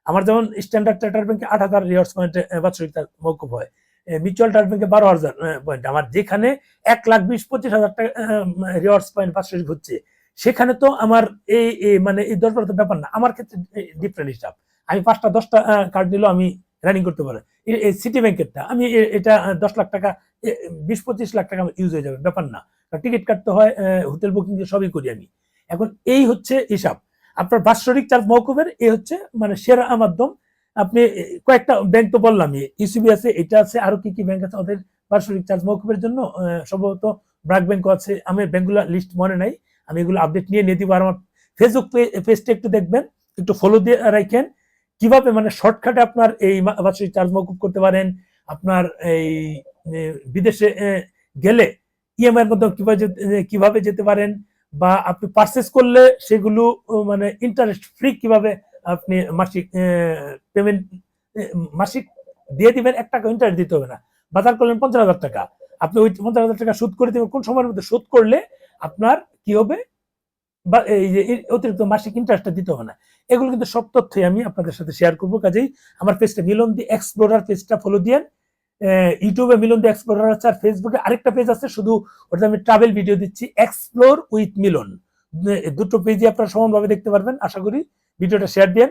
আমার যেমন standard charter ব্যাংকে 8,000 রিওয়ার্ডস পয়েন্টে বাৎসরিক মৌকুব হয়, মিউচুয়াল ট্রাস্ট ব্যাংকে 12,000 পয়েন্ট। আমার যেখানে 1,20,25,000 টাকা রিওয়ার্ডস পয়েন্ট বাৎসরিক হচ্ছে, সেখানে তো আমার এই মানে এই 10-12 ব্যাপার না, আমার ক্ষেত্রে ডিফারেন্ট হিসাব। আমি 5টা-10টা কার্ড নিলেও আমি রানিং করতে পারি। এই সিটি ব্যাংকেরটা আমি এটা 10 লাখ টাকা 20-25 লাখ টাকা ইউজ হয়ে যাবে, ব্যাপার না। টিকিট কাটতে হয়, হোটেল বুকিং সবই করি আমি। এখন এই হচ্ছে হিসাব আপনার বাৎসরিক চার্জ মৌকুবের। এই হচ্ছে মানে সেরা মাধ্যম। আপনি কয়েকটা ব্যাংক তো বললাম, ইউসিবি আছে, এটা আছে, আরো কি কি ব্যাংক আছে ওদের বাৎসরিক চার্জ মৌকুবের জন্য, সম্ভবত ব্র্যাক ব্যাংকও আছে। আমি ব্যাংকগুলো লিস্ট মনে নাই, আমি এগুলো আপডেট নিয়ে দিব। আর আমার ফেসবুক পেজটা একটু দেখবেন, একটু ফলো দিয়ে রাখেন, কিভাবে মানে শর্টকাটে আপনার এই বাৎসরিক চার্জ মৌকুব করতে পারেন। আপনার এই বিদেশে গেলে ইএমআই এর মধ্যে কিভাবে যেতে পারেন, বা আপনি পারচেজ করলে সেগুলো মানে ইন্টারেস্ট ফ্রি কিভাবে আপনি মাসিক পেমেন্ট মাসিক দিয়ে দিবেন, 1 টাকা ইন্টারেস্ট দিতে হবে না। বাজার করলেন 50,000 টাকা, আপনি ওই 50,000 টাকা সুদ করে দিবেন, কোন সময়ের মধ্যে সুদ করলে আপনার কি হবে, বা এই যে অতিরিক্ত মাসিক ইন্টারেস্টটা দিতে হবে না। এগুলো কিন্তু সব তথ্যই আমি আপনাদের সাথে শেয়ার করবো। কাজেই আমার পেজটা মিলন দি এক্সপ্লোরার পেজটা ফলো দিয়েন। ইউটিউবে মিলন দি এক্সপ্লোরার আছে, আর ফেসবুকে আরেকটা পেজ আছে, শুধু ওটা আমি ট্রাভেল ভিডিও দিচ্ছি, এক্সপ্লোর উইথ মিলন। দুটো পেজই আপনারা সমানভাবে দেখতে পারবেন। আশা করি ভিডিওটা শেয়ার দেন।